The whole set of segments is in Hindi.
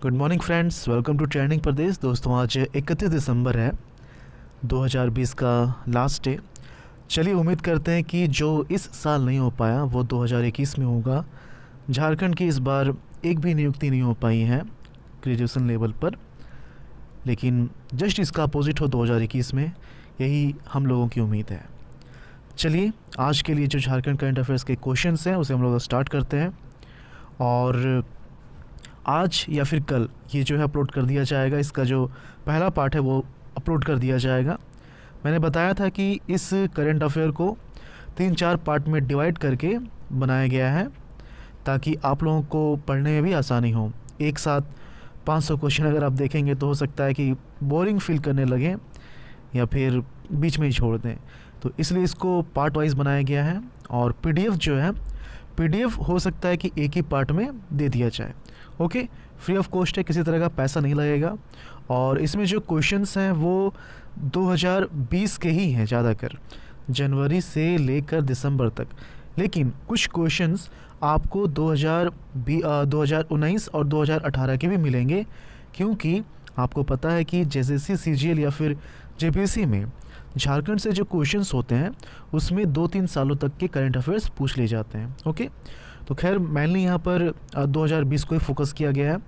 Good morning friends, welcome to trending प्रदेश। दोस्तों आज 31 दिसंबर है 2020 का लास्ट डे। चलिए उम्मीद करते हैं कि जो इस साल नहीं हो पाया वो 2021 में होगा। झारखंड की इस बार एक भी नियुक्ति नहीं हो पाई है ग्रेजुएशन लेवल पर, लेकिन जस्ट इसका अपोजिट हो 2021 में, यही हम लोगों की उम्मीद है। चलिए आज के लिए जो झारखंड करंट अफेयर्स के क्वेश्चंस हैं उसे हम लोग स्टार्ट करते हैं, और आज या फिर कल ये जो है अपलोड कर दिया जाएगा। इसका जो पहला पार्ट है वो अपलोड कर दिया जाएगा। मैंने बताया था कि इस करंट अफेयर को 3-4 पार्ट में डिवाइड करके बनाया गया है ताकि आप लोगों को पढ़ने में भी आसानी हो। एक साथ 500 क्वेश्चन अगर आप देखेंगे तो हो सकता है कि बोरिंग फील करने लगे या फिर बीच में ही छोड़ दें, तो इसलिए इसको पार्ट वाइज बनाया गया है। और पीडीएफ जो है, पीडीएफ हो सकता है कि एक ही पार्ट में दे दिया जाए। ओके, फ्री ऑफ कॉस्ट है, किसी तरह का पैसा नहीं लगेगा। और इसमें जो क्वेश्चंस हैं वो 2020 के ही हैं ज़्यादातर, जनवरी से लेकर दिसंबर तक। लेकिन कुछ क्वेश्चंस आपको 2019 और 2018 के भी मिलेंगे, क्योंकि आपको पता है कि जेएसएससी, सीजीएल या फिर जेपीएससी में झारखंड से जो क्वेश्चंस होते हैं उसमें 2-3 सालों तक के करंट अफेयर्स पूछ लिए जाते हैं। ओके, तो खैर मेनली यहाँ पर 2020 को ही फोकस किया गया है।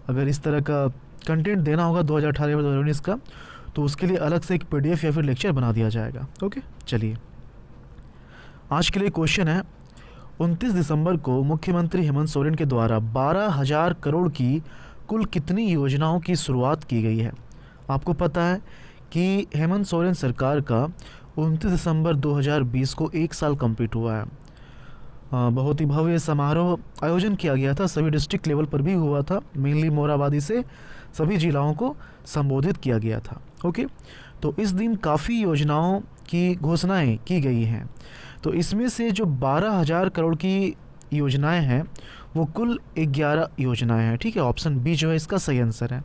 अगर इस तरह का कंटेंट देना होगा 2018 और 2019 का, तो उसके लिए अलग से एक पीडीएफ या फिर लेक्चर बना दिया जाएगा। ओके, चलिए आज के लिए क्वेश्चन है, 29 दिसंबर को मुख्यमंत्री हेमंत सोरेन के द्वारा 12,000 करोड़ की कुल कितनी योजनाओं की शुरुआत की गई है। आपको पता है कि हेमंत सोरेन सरकार का 29 दिसंबर 2020 को 1 साल कंप्लीट हुआ है। बहुत ही भव्य समारोह आयोजन किया गया था, सभी डिस्ट्रिक्ट लेवल पर भी हुआ था। मेनली मोराबादी से सभी जिलाओं को संबोधित किया गया था। ओके, तो इस दिन काफ़ी योजनाओं की घोषणाएं की गई हैं। तो इसमें से जो 12,000 करोड़ की योजनाएं हैं वो कुल 11 योजनाएं हैं। ठीक है, ऑप्शन बी जो है इसका सही आंसर है।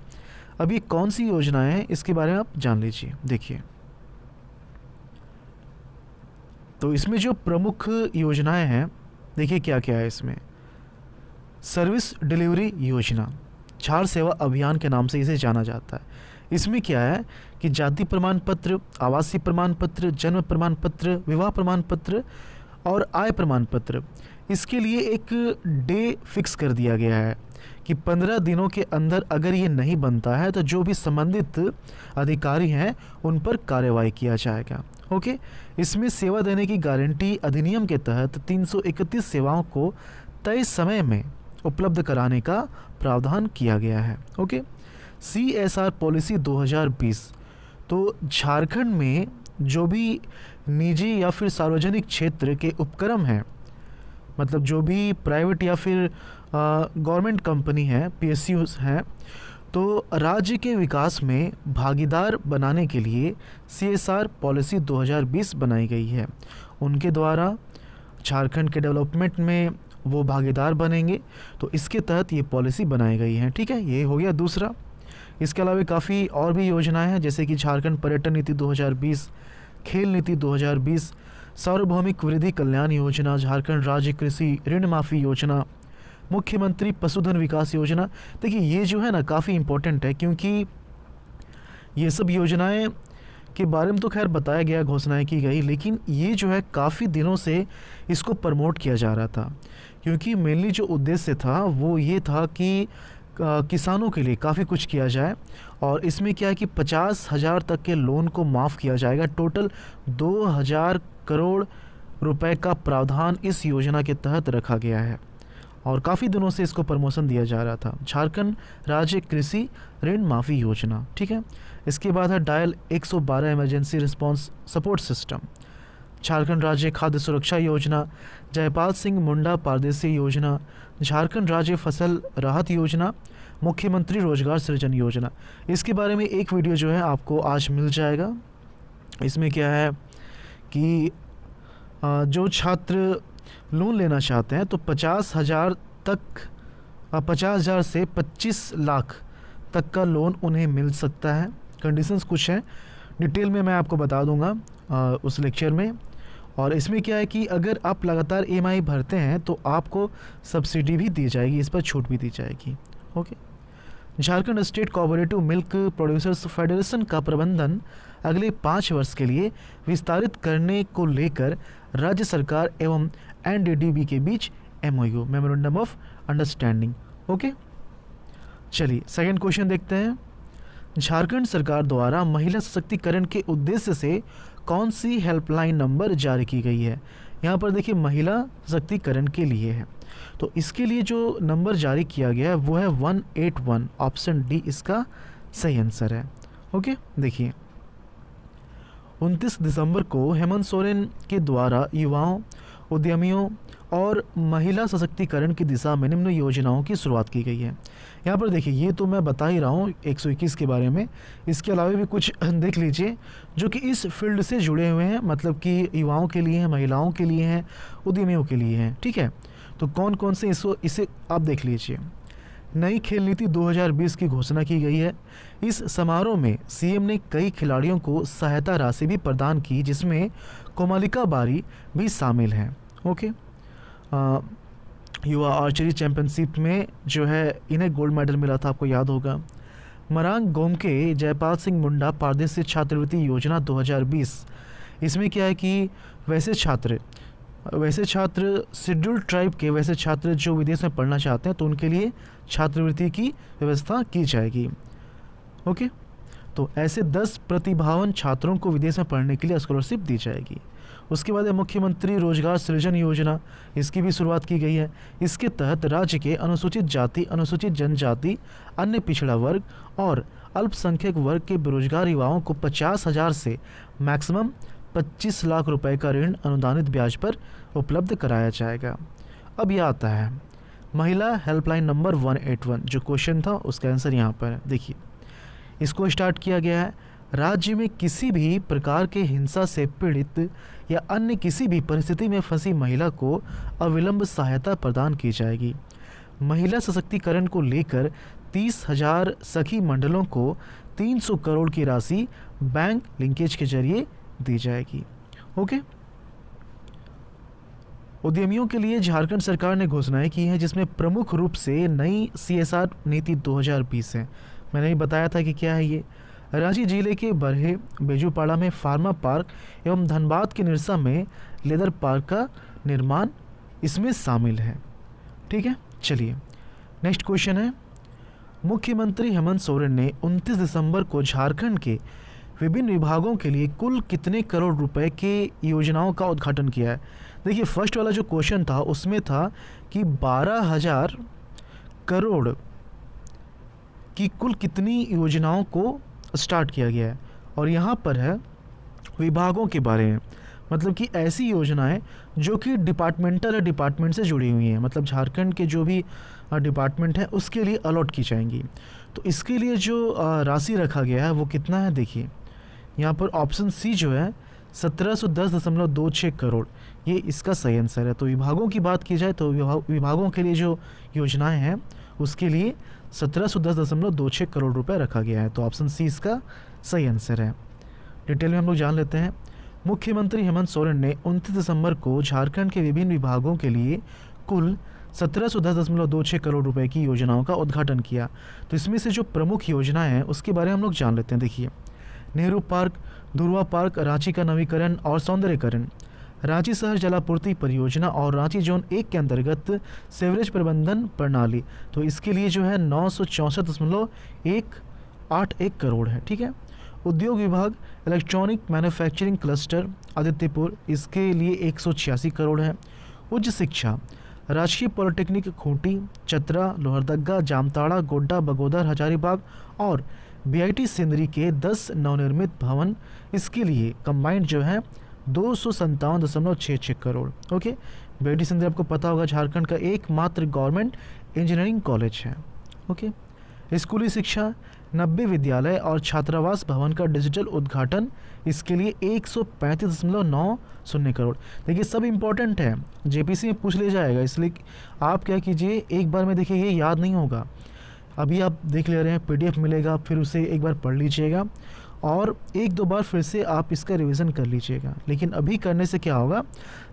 अब ये कौन सी योजनाएं हैं इसके बारे में आप जान लीजिए। देखिए, तो इसमें जो प्रमुख योजनाएं हैं, देखिए क्या क्या है इसमें। सर्विस डिलीवरी योजना, झाड़ सेवा अभियान के नाम से इसे जाना जाता है। इसमें क्या है कि जाति प्रमाण पत्र, आवासीय प्रमाण पत्र, जन्म प्रमाण पत्र, विवाह प्रमाण पत्र और आय प्रमाण पत्र, इसके लिए एक डे फिक्स कर दिया गया है कि 15 दिनों के अंदर अगर ये नहीं बनता है तो जो भी संबंधित अधिकारी हैं उन पर कार्रवाई किया जाएगा। ओके, इसमें सेवा देने की गारंटी अधिनियम के तहत 331 सेवाओं को तय समय में उपलब्ध कराने का प्रावधान किया गया है। ओके, CSR पॉलिसी 2020, तो झारखंड में जो भी निजी या फिर सार्वजनिक क्षेत्र के उपक्रम हैं, मतलब जो भी प्राइवेट या फिर गवर्नमेंट कंपनी है, PSUs हैं, तो राज्य के विकास में भागीदार बनाने के लिए CSR पॉलिसी 2020 बनाई गई है। उनके द्वारा झारखंड के डेवलपमेंट में वो भागीदार बनेंगे, तो इसके तहत ये पॉलिसी बनाई गई है। ठीक है, ये हो गया दूसरा। इसके अलावा काफ़ी और भी योजनाएं हैं, जैसे कि झारखंड पर्यटन नीति 2020, खेल नीति 2020, सार्वभौमिक वृद्धि कल्याण योजना, झारखंड राज्य कृषि ऋण माफ़ी योजना, मुख्यमंत्री पशुधन विकास योजना। देखिए ये जो है ना काफ़ी इम्पोर्टेंट है, क्योंकि ये सब योजनाएं के बारे में तो खैर बताया गया, घोषणाएं की गई, लेकिन ये जो है काफ़ी दिनों से इसको प्रमोट किया जा रहा था, क्योंकि मेनली जो उद्देश्य था वो ये था कि किसानों के लिए काफ़ी कुछ किया जाए। और इसमें क्या है कि 50,000 तक के लोन को माफ़ किया जाएगा। टोटल 2,000 करोड़ रुपए का प्रावधान इस योजना के तहत रखा गया है, और काफ़ी दिनों से इसको प्रमोशन दिया जा रहा था, झारखंड राज्य कृषि ऋण माफ़ी योजना। ठीक है, इसके बाद है dial 112 emergency response support system, Jharkhand राज्य खाद्य सुरक्षा योजना, जयपाल सिंह मुंडा पारदेसी योजना, झारखंड राज्य फसल राहत योजना, मुख्यमंत्री रोजगार सृजन योजना। इसके बारे में एक वीडियो जो है आपको आज मिल जाएगा। इसमें क्या है कि जो छात्र लोन लेना चाहते हैं तो 50,000 से 25 लाख तक का लोन उन्हें मिल सकता है। कंडीशंस कुछ हैं, डिटेल में मैं आपको बता दूंगा उस लेक्चर में। और इसमें क्या है कि अगर आप लगातार EMI भरते हैं तो आपको सब्सिडी भी दी जाएगी, इस पर छूट भी दी जाएगी। Okay, Jharkhand state cooperative milk producers federation का प्रबंधन अगले 5 वर्ष के लिए विस्तारित करने को लेकर राज्य सरकार एवं एनडीडीबी के बीच MOU memorandum of understanding. Okay, चलिए सेकंड क्वेश्चन देखते हैं। झारखंड सरकार द्वारा महिला सशक्तिकरण के उद्देश्य से कौन सी हेल्पलाइन नंबर जारी की गई है? यहाँ पर देखिए महिला सशक्तिकरण के लिए है, तो इसके लिए जो नंबर जारी किया गया है वो है 181, ऑप्शन डी इसका सही आंसर है। ओके, देखिए 29 दिसंबर को हेमंत सोरेन के द्वारा युवाओं, उद्यमियों और महिला सशक्तिकरण की दिशा में निम्न योजनाओं की शुरुआत की गई है। यहाँ पर देखिए ये तो मैं बता ही रहा हूँ 121 के बारे में, इसके अलावा भी कुछ देख लीजिए जो कि इस फील्ड से जुड़े हुए हैं, मतलब कि युवाओं के लिए हैं, महिलाओं के लिए हैं, उद्यमियों के लिए हैं। ठीक है, तो कौन कौन से इसे आप देख लीजिए। नई खेल नीति 2020 की घोषणा की गई है। इस समारोह में सीएम ने कई खिलाड़ियों को सहायता राशि भी प्रदान की, जिसमें कोमालिका बारी भी शामिल हैं। ओके, युवा आर्चरी चैंपियनशिप में जो है इन्हें गोल्ड मेडल मिला था, आपको याद होगा। मरांग गोमके जयपाल सिंह मुंडा पारदेशी छात्रवृत्ति योजना 2020, इसमें क्या है कि वैसे छात्र शेड्यूल्ड ट्राइब के वैसे छात्र जो विदेश में पढ़ना चाहते हैं तो उनके लिए छात्रवृत्ति की व्यवस्था की जाएगी। ओके, तो ऐसे 10 प्रतिभावान छात्रों को विदेश में पढ़ने के लिए स्कॉलरशिप दी जाएगी। उसके बाद है मुख्यमंत्री रोजगार सृजन योजना, इसकी भी शुरुआत की गई है। इसके तहत राज्य के अनुसूचित जाति, अनुसूचित जनजाति, अन्य पिछड़ा वर्ग और अल्पसंख्यक वर्ग के बेरोजगार युवाओं को 50,000 से मैक्सिमम 25 लाख रुपए का ऋण अनुदानित ब्याज पर उपलब्ध कराया जाएगा। अब यह आता है महिला हेल्पलाइन नंबर 181, जो क्वेश्चन था उसका आंसर यहाँ पर है। देखिए इसको स्टार्ट किया गया है, राज्य में किसी भी प्रकार के हिंसा से पीड़ित या अन्य किसी भी परिस्थिति में फंसी महिला को अविलंब सहायता प्रदान की जाएगी। महिला सशक्तिकरण को लेकर 30,000 सखी मंडलों को 300 करोड़ की राशि बैंक लिंकेज के जरिए दी जाएगी। ओके, उद्यमियों के लिए झारखंड सरकार ने घोषणाएं की हैं, जिसमें प्रमुख रूप से नई CSR नीति 2020 है। मैंने ही बताया था कि क्या है ये। रांची जिले के बरहे बेजूपाड़ा में फार्मा पार्क एवं धनबाद के निरसा में लेदर पार्क का निर्माण इसमें शामिल है। ठीक है, चलिए नेक्स्ट क्वेश्चन है। मुख्यमंत्री हेमंत सोरेन ने 29 दिसंबर को झारखंड के विभिन्न विभागों के लिए कुल कितने करोड़ रुपए के योजनाओं का उद्घाटन किया है? देखिए फर्स्ट वाला जो क्वेश्चन था उसमें था कि 12,000 करोड़ की कुल कितनी योजनाओं को स्टार्ट किया गया है, और यहाँ पर है विभागों के बारे में, मतलब कि ऐसी योजनाएं जो कि डिपार्टमेंटल डिपार्टमेंट से जुड़ी हुई हैं, मतलब झारखंड के जो भी डिपार्टमेंट है उसके लिए अलॉट की जाएंगी। तो इसके लिए जो राशि रखा गया है वो कितना है, देखिए यहाँ पर ऑप्शन सी जो है 1710.26 करोड़, ये इसका सही आंसर है। तो विभागों की बात की जाए तो विभागों के लिए जो योजनाएं हैं उसके लिए 1710.26 करोड़ रुपए रखा गया है। तो ऑप्शन सी इसका सही आंसर है। डिटेल में हम लोग जान लेते हैं। मुख्यमंत्री हेमंत सोरेन ने 29 दिसंबर को झारखंड के विभिन्न विभागों के लिए कुल 1710.26 करोड़ रुपए की योजनाओं का उद्घाटन किया। तो इसमें से जो प्रमुख योजनाएं हैं उसके बारे में हम लोग जान लेते हैं। देखिए नेहरू पार्क, धुरवा पार्क, रांची का नवीकरण और सौंदर्यकरण, रांची शहर जलापूर्ति परियोजना और रांची जोन 1 के अंतर्गत सीवरेज प्रबंधन प्रणाली। तो इसके लिए जो है 964.181 करोड़ है। ठीक है, उद्योग विभाग, इलेक्ट्रॉनिक मैन्युफैक्चरिंग क्लस्टर आदित्यपुर, इसके लिए 186 करोड़ है। उच्च शिक्षा, राजकीय पॉलिटेक्निक खूंटी, चतरा, लोहरदगा, जामताड़ा, गोड्डा, बगोदर, हजारीबाग और BIT सिंदरी के 10 नवनिर्मित भवन, इसके लिए कंबाइंड जो है 257.66 करोड़। ओके, BIT सिंदरी आपको पता होगा झारखंड का एकमात्र गवर्नमेंट इंजीनियरिंग कॉलेज है। ओके, स्कूली शिक्षा, 90 विद्यालय और छात्रावास भवन का डिजिटल उद्घाटन, इसके लिए 135.90 करोड़। देखिए सब इम्पोर्टेंट है, JPC में पूछ ले जाएगा, इसलिए आप क्या कीजिए एक बार में देखिए ये याद नहीं होगा, अभी आप देख ले रहे हैं PDF मिलेगा, फिर उसे एक बार पढ़ लीजिएगा और 1-2 बार फिर से आप इसका रिवीजन कर लीजिएगा। लेकिन अभी करने से क्या होगा,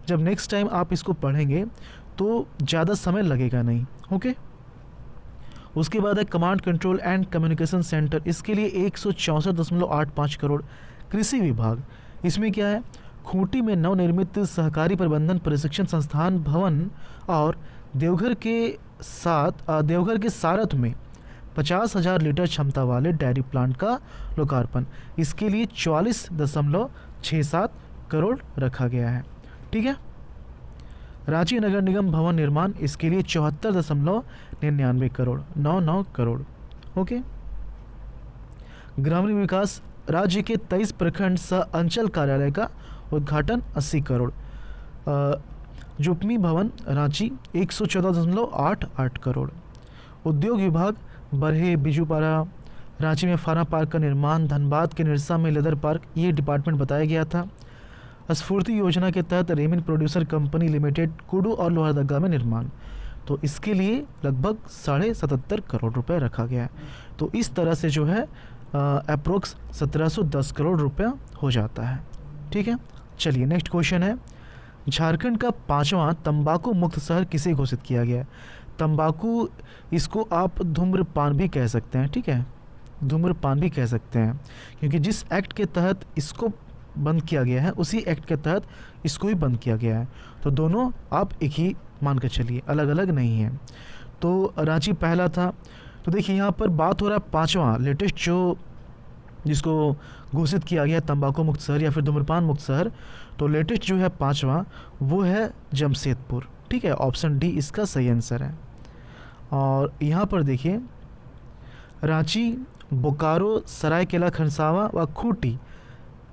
जब नेक्स्ट टाइम आप इसको पढ़ेंगे तो ज़्यादा समय लगेगा नहीं। ओके, उसके बाद है command control and communication centre, इसके लिए 164.85 करोड़। कृषि विभाग, इसमें क्या है, खूंटी में नवनिर्मित सहकारी प्रबंधन प्रशिक्षण संस्थान भवन और देवघर के सारथ में 50,000 लीटर क्षमता वाले डेयरी प्लांट का लोकार्पण, इसके लिए 44.67 करोड़ रखा गया है। ठीक है। रांची नगर निगम भवन निर्माण, इसके लिए 74.99 करोड़, 99 करोड़। ओके। ग्रामीण विकास, राज्य के 23 प्रखंड सह अंचल कार्यालय का उद्घाटन 80 करोड़। जुपमी भवन रांची 114.88 करोड़। उद्योग विभाग, बरहे बिजुपारा रांची में फार्मा पार्क का निर्माण, धनबाद के निरसा में लेदर पार्क, ये डिपार्टमेंट बताया गया था। स्फूर्ति योजना के तहत रेमिन प्रोड्यूसर कंपनी लिमिटेड कुडू और लोहरदगा में निर्माण, तो इसके लिए लगभग 77.5 करोड़ रुपए रखा गया है। तो इस तरह से जो है अप्रोक्स 1710 करोड़ रुपया हो जाता है। ठीक है। चलिए नेक्स्ट क्वेश्चन है, झारखंड का 5वां तंबाकू मुक्त शहर किसे घोषित किया गया है? तंबाकू, इसको आप धूम्रपान भी कह सकते हैं। ठीक है, धूम्रपान भी कह सकते हैं, क्योंकि जिस एक्ट के तहत इसको बंद किया गया है उसी एक्ट के तहत इसको भी बंद किया गया है, तो दोनों आप एक ही मान कर चलिए, अलग अलग नहीं है। तो रांची पहला था। तो देखिए यहाँ पर बात हो रहा है 5वां लेटेस्ट जो जिसको घोषित किया गया है तंबाकू मुक्त शहर या फिर धूम्रपान मुक्त शहर, तो लेटेस्ट जो है 5वां वो है जमशेदपुर। ठीक है, ऑप्शन डी इसका सही आंसर है। और यहाँ पर देखिए रांची, बोकारो, सरायकेला खरसावां व खूंटी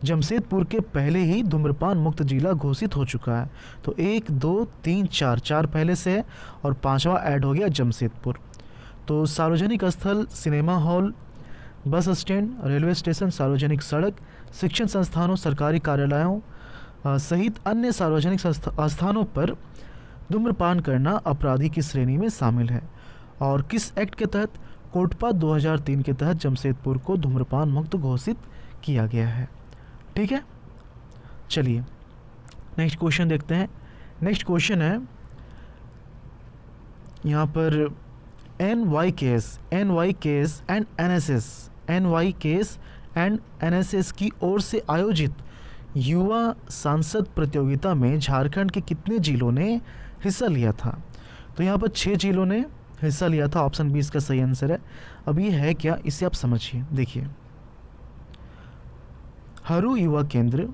जमशेदपुर के पहले ही धूम्रपान मुक्त जिला घोषित हो चुका है। तो 1 2 3 4 पहले से है और 5वां ऐड हो गया जमशेदपुर। तो सार्वजनिक स्थल, cinema hall, bus stand, railway station, सार्वजनिक सड़क, शिक्षण संस्थानों, सरकारी कार्यालयों सहित अन्य सार्वजनिक स्थानों पर धूम्रपान करना अपराधी की श्रेणी में शामिल है। और किस एक्ट के तहत? कोटपा 2003 के तहत जमशेदपुर को धूम्रपान मुक्त घोषित किया गया है। ठीक है। चलिए नेक्स्ट क्वेश्चन देखते हैं। नेक्स्ट क्वेश्चन है यहाँ पर NYKS एंड NSS की ओर से आयोजित युवा सांसद प्रतियोगिता में झारखंड के कितने जिलों ने हिस्सा लिया था? तो यहाँ पर 6 जिलों ने हिस्सा लिया था। ऑप्शन बी इसका सही आंसर है। अब ये है क्या, इसे आप समझिए। देखिए, हरू युवा केंद्र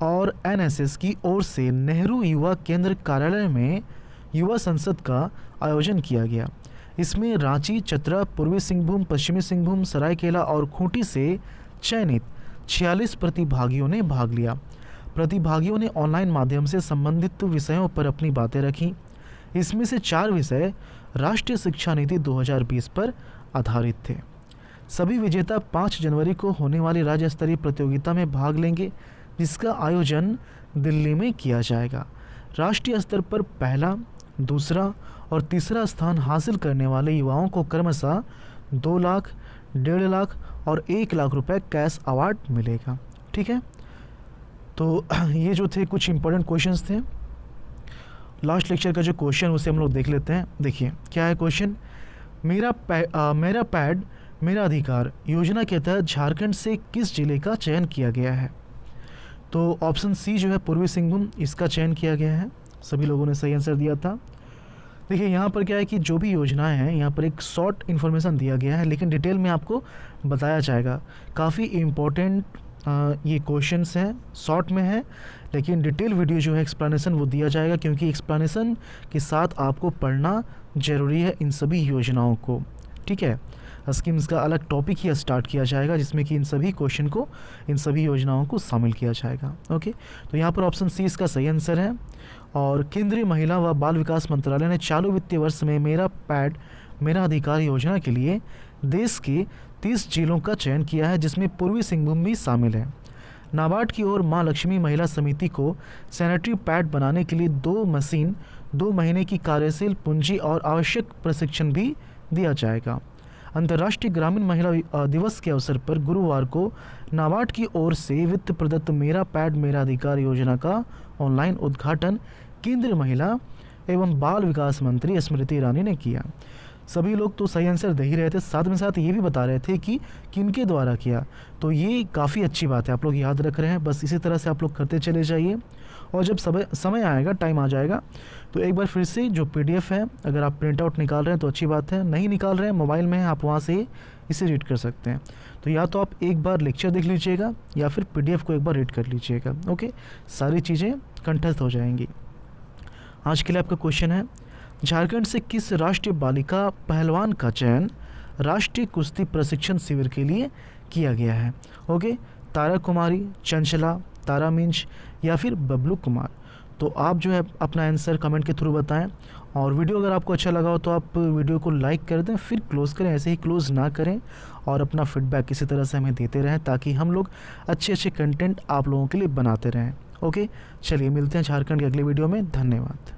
और NSS की ओर से नेहरू युवा केंद्र कार्यालय में युवा संसद का आयोजन किया गया। इसमें रांची, चतरा, पूर्वी सिंहभूम, पश्चिमी सिंहभूम, सरायकेला और खूंटी से चयनित 46 प्रतिभागियों ने भाग लिया। प्रतिभागियों ने ऑनलाइन माध्यम से संबंधित विषयों पर अपनी बातें रखी। इसमें से 4 विषय राष्ट्रीय शिक्षा नीति 2020 पर आधारित थे। सभी विजेता 5 जनवरी को होने वाली राज्य स्तरीय प्रतियोगिता में भाग लेंगे, जिसका आयोजन दिल्ली में किया जाएगा। राष्ट्रीय स्तर पर पहला, दूसरा और तीसरा स्थान हासिल करने वाले युवाओं को क्रमशः 2 लाख, 1.5 लाख और 1 लाख रुपए कैश अवार्ड मिलेगा। ठीक है। तो ये जो थे कुछ इंपॉर्टेंट क्वेश्चंस थे। लास्ट लेक्चर का जो क्वेश्चन उसे हम लोग देख लेते हैं। देखिए क्या है क्वेश्चन, मेरा पैड मेरा अधिकार योजना के तहत झारखंड से किस जिले का चयन किया गया है? तो ऑप्शन सी जो है पूर्वी सिंहभूम, इसका चयन किया गया है। सभी लोगों ने सही आंसर दिया था। देखिए यहाँ पर क्या है कि जो भी योजनाएं हैं यहाँ पर एक शॉर्ट इन्फॉर्मेशन दिया गया है, लेकिन डिटेल में आपको बताया जाएगा। काफ़ी इम्पोर्टेंट ये क्वेश्चंस हैं, शॉर्ट में है, लेकिन डिटेल वीडियो जो है एक्सप्लेनेशन वो दिया जाएगा, क्योंकि एक्सप्लेनेशन के साथ आपको पढ़ना ज़रूरी है इन सभी योजनाओं को। ठीक है, स्कीम्स का अलग टॉपिक ही स्टार्ट किया जाएगा, जिसमें कि इन सभी क्वेश्चन को, इन सभी योजनाओं को शामिल किया जाएगा। ओके, तो यहाँ पर ऑप्शन सी इसका सही आंसर है। और केंद्रीय महिला व बाल विकास मंत्रालय ने चालू वित्तीय वर्ष में मेरा पैड मेरा अधिकार योजना के लिए देश के 30 जिलों का चयन किया है, जिसमें पूर्वी सिंहभूम भी शामिल है। नाबार्ड की ओर मां लक्ष्मी महिला समिति को सैनिटरी पैड बनाने के लिए 2 मशीन, 2 महीने की कार्यशील पूंजी और आवश्यक प्रशिक्षण भी दिया जाएगा। अंतर्राष्ट्रीय ग्रामीण महिला दिवस के अवसर पर गुरुवार को नाबार्ड की ओर से वित्त प्रदत्त मेरा पैड मेरा अधिकार योजना का ऑनलाइन उद्घाटन केंद्रीय महिला एवं बाल विकास मंत्री स्मृति ईरानी ने किया। सभी लोग तो सही आंसर दे ही रहे थे, साथ में साथ ये भी बता रहे थे कि किनके द्वारा किया। तो ये काफ़ी अच्छी बात है, आप लोग याद रख रहे हैं। बस इसी तरह से आप लोग करते चले जाइए, और जब समय आएगा, टाइम आ जाएगा, तो एक बार फिर से जो PDF है, अगर आप प्रिंट आउट निकाल रहे हैं तो अच्छी बात है, नहीं निकाल रहे हैं, मोबाइल में है, आप वहाँ से इसे रीड कर सकते हैं। तो या तो आप एक बार लेक्चर देख लीजिएगा या फिर PDF को एक बार रीड कर लीजिएगा। ओके, सारी चीज़ें कंठस्थ हो जाएंगी। आज के लिए आपका क्वेश्चन है, झारखंड से किस राष्ट्रीय बालिका पहलवान का चयन राष्ट्रीय कुश्ती प्रशिक्षण शिविर के लिए किया गया है? ओके, तारा कुमारी, चंचला, तारा मिंज या फिर बबलू कुमार? तो आप जो है अपना आंसर कमेंट के थ्रू बताएं, और वीडियो अगर आपको अच्छा लगा हो तो आप वीडियो को लाइक कर दें, फिर क्लोज़ करें, ऐसे ही क्लोज़ ना करें, और अपना फीडबैक इसी तरह से हमें देते रहें ताकि हम लोग अच्छे कंटेंट आप लोगों के लिए बनाते रहें। ओके, चलिए मिलते हैं झारखंड के अगले वीडियो में। धन्यवाद।